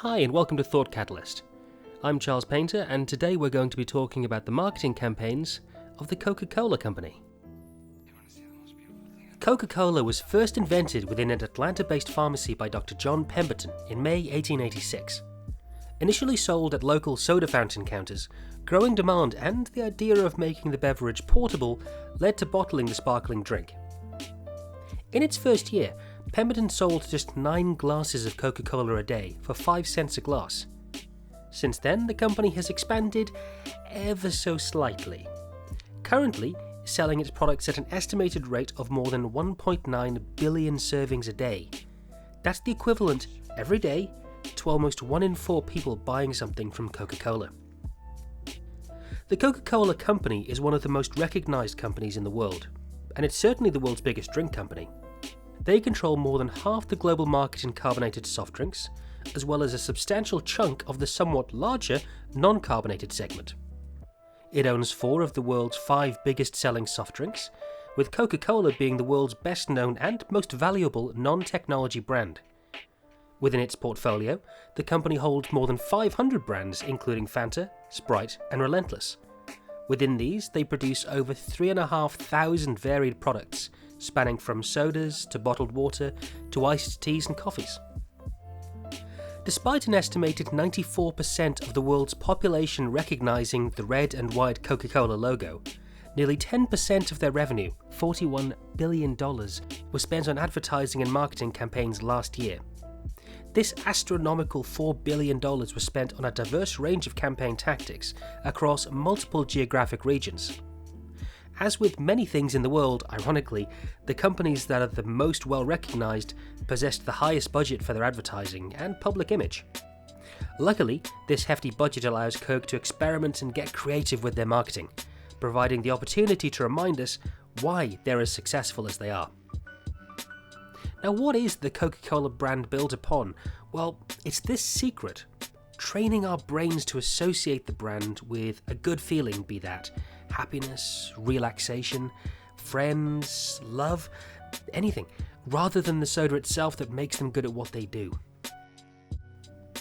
Hi and welcome to ThoughtCatalyst. I'm Charles Painter and today we're going to be talking about the marketing campaigns of the Coca-Cola company. Coca-Cola was first invented within an Atlanta-based pharmacy by Dr. John Pemberton in May 1886. Initially sold at local soda fountain counters, growing demand and the idea of making the beverage portable led to bottling the sparkling drink. In its first year, Pemberton sold just 9 glasses of Coca-Cola a day for 5 cents a glass. Since then, the company has expanded ever so slightly, currently selling its products at an estimated rate of more than 1.9 billion servings a day. That's the equivalent, every day, to almost 1 in 4 people buying something from Coca-Cola. The Coca-Cola company is one of the most recognized companies in the world, and it's certainly the world's biggest drink company. They control more than half the global market in carbonated soft drinks, as well as a substantial chunk of the somewhat larger non-carbonated segment. It owns 4 of the world's 5 biggest selling soft drinks, with Coca-Cola being the world's best known and most valuable non-technology brand. Within its portfolio, the company holds more than 500 brands including Fanta, Sprite and Relentless. Within these, they produce over 3,500 varied products, spanning from sodas to bottled water to iced teas and coffees. Despite an estimated 94% of the world's population recognizing the red and white Coca-Cola logo, nearly 10% of their revenue, $41 billion, was spent on advertising and marketing campaigns last year. This astronomical $4 billion was spent on a diverse range of campaign tactics across multiple geographic regions. As with many things in the world, ironically, the companies that are the most well recognized possessed the highest budget for their advertising and public image. Luckily, this hefty budget allows Coke to experiment and get creative with their marketing, providing the opportunity to remind us why they're as successful as they are. Now, what is the Coca-Cola brand built upon? Well, it's this secret: training our brains to associate the brand with a good feeling, be that happiness, relaxation, friends, love, anything, rather than the soda itself that makes them good at what they do.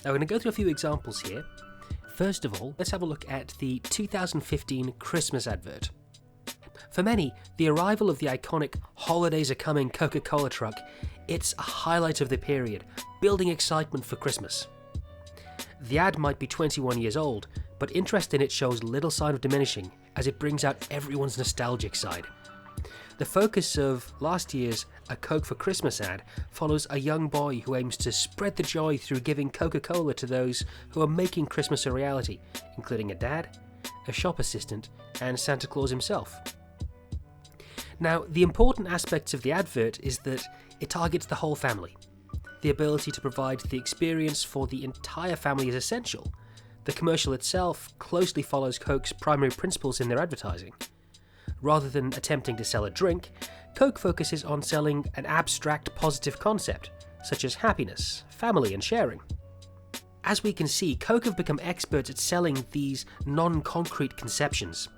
Now, we're going to go through a few examples here. First of all, let's have a look at the 2015 Christmas advert. For many, the arrival of the iconic "Holidays Are Coming" Coca-Cola truck, it's a highlight of the period, building excitement for Christmas. The ad might be 21 years old, but interest in it shows little sign of diminishing as it brings out everyone's nostalgic side. The focus of last year's A Coke for Christmas ad follows a young boy who aims to spread the joy through giving Coca-Cola to those who are making Christmas a reality, including a dad, a shop assistant, and Santa Claus himself. Now, the important aspects of the advert is that it targets the whole family. The ability to provide the experience for the entire family is essential. The commercial itself closely follows Coke's primary principles in their advertising. Rather than attempting to sell a drink, Coke focuses on selling an abstract positive concept, such as happiness, family, and sharing. As we can see, Coke have become experts at selling these non-concrete conceptions.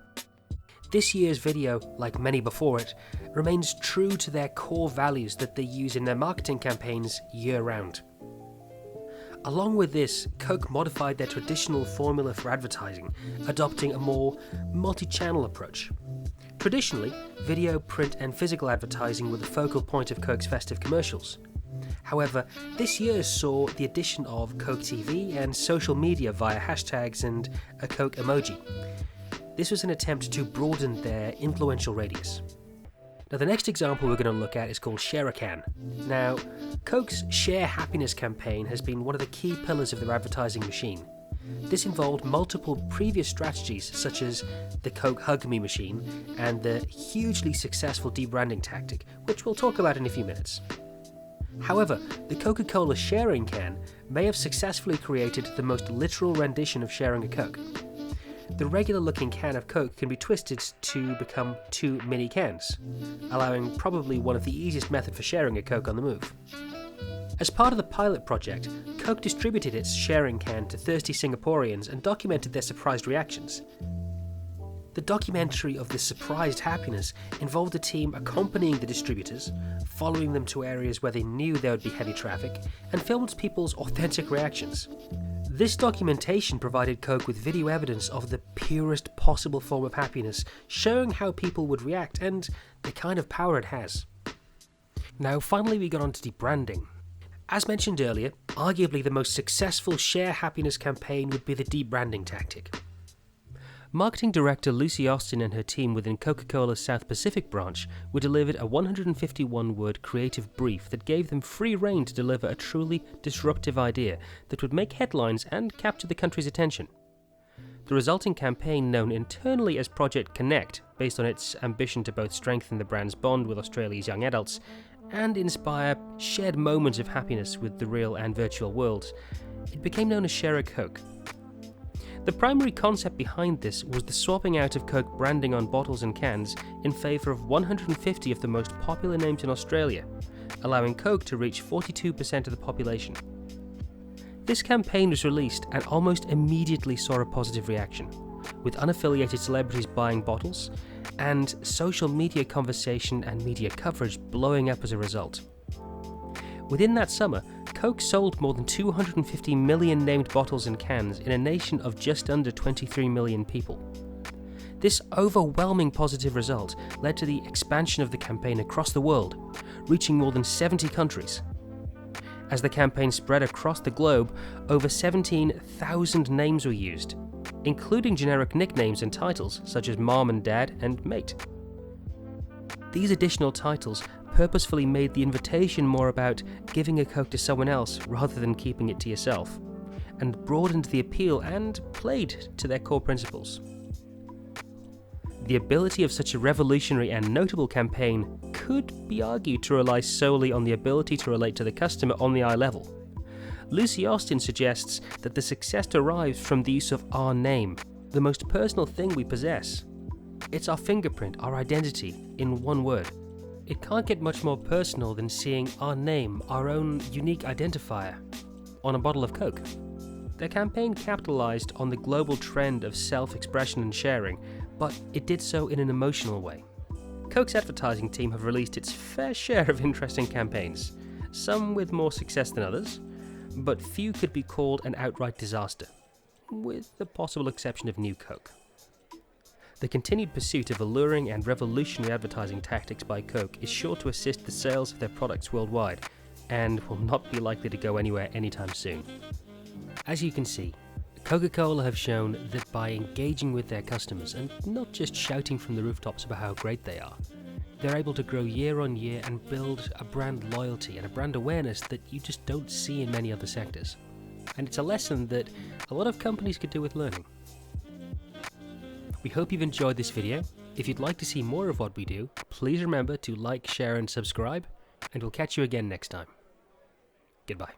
This year's video, like many before it, remains true to their core values that they use in their marketing campaigns year-round. Along with this, Coke modified their traditional formula for advertising, adopting a more multi-channel approach. Traditionally, video, print and physical advertising were the focal point of Coke's festive commercials. However, this year saw the addition of Coke TV and social media via hashtags and a Coke emoji. This was an attempt to broaden their influential radius. Now, the next example we're going to look at is called Share a Can. Now, Coke's Share Happiness campaign has been one of the key pillars of their advertising machine. This involved multiple previous strategies such as the Coke Hug Me machine and the hugely successful debranding tactic, which we'll talk about in a few minutes. However, the Coca-Cola Sharing Can may have successfully created the most literal rendition of sharing a Coke. The regular-looking can of Coke can be twisted to become 2 mini cans, allowing probably one of the easiest methods for sharing a Coke on the move. As part of the pilot project, Coke distributed its sharing can to thirsty Singaporeans and documented their surprised reactions. The documentary of this surprised happiness involved a team accompanying the distributors, following them to areas where they knew there would be heavy traffic, and filmed people's authentic reactions. This documentation provided Coke with video evidence of the purest possible form of happiness, showing how people would react and the kind of power it has. Now finally we got on to debranding. As mentioned earlier, arguably the most successful share happiness campaign would be the debranding tactic. Marketing director Lucy Austin and her team within Coca-Cola's South Pacific branch were delivered a 151-word creative brief that gave them free rein to deliver a truly disruptive idea that would make headlines and capture the country's attention. The resulting campaign, known internally as Project Connect, based on its ambition to both strengthen the brand's bond with Australia's young adults and inspire shared moments of happiness with the real and virtual worlds, it became known as Share a Coke. The primary concept behind this was the swapping out of Coke branding on bottles and cans in favour of 150 of the most popular names in Australia, allowing Coke to reach 42% of the population. This campaign was released and almost immediately saw a positive reaction, with unaffiliated celebrities buying bottles, and social media conversation and media coverage blowing up as a result. Within that summer, Coke sold more than 250 million named bottles and cans in a nation of just under 23 million people. This overwhelming positive result led to the expansion of the campaign across the world, reaching more than 70 countries. As the campaign spread across the globe, over 17,000 names were used, including generic nicknames and titles such as Mom and Dad and Mate. These additional titles purposefully made the invitation more about giving a Coke to someone else rather than keeping it to yourself, and broadened the appeal and played to their core principles. The ability of such a revolutionary and notable campaign could be argued to rely solely on the ability to relate to the customer on the eye level. Lucy Austin suggests that the success derives from the use of our name, the most personal thing we possess. It's our fingerprint, our identity, in one word. It can't get much more personal than seeing our name, our own unique identifier, on a bottle of Coke. The campaign capitalized on the global trend of self-expression and sharing, but it did so in an emotional way. Coke's advertising team have released its fair share of interesting campaigns, some with more success than others, but few could be called an outright disaster, with the possible exception of New Coke. The continued pursuit of alluring and revolutionary advertising tactics by Coke is sure to assist the sales of their products worldwide, and will not be likely to go anywhere anytime soon. As you can see, Coca-Cola have shown that by engaging with their customers and not just shouting from the rooftops about how great they are, they're able to grow year on year and build a brand loyalty and a brand awareness that you just don't see in many other sectors. And it's a lesson that a lot of companies could do with learning. We hope you've enjoyed this video. If you'd like to see more of what we do, please remember to like, share and subscribe, and we'll catch you again next time. Goodbye.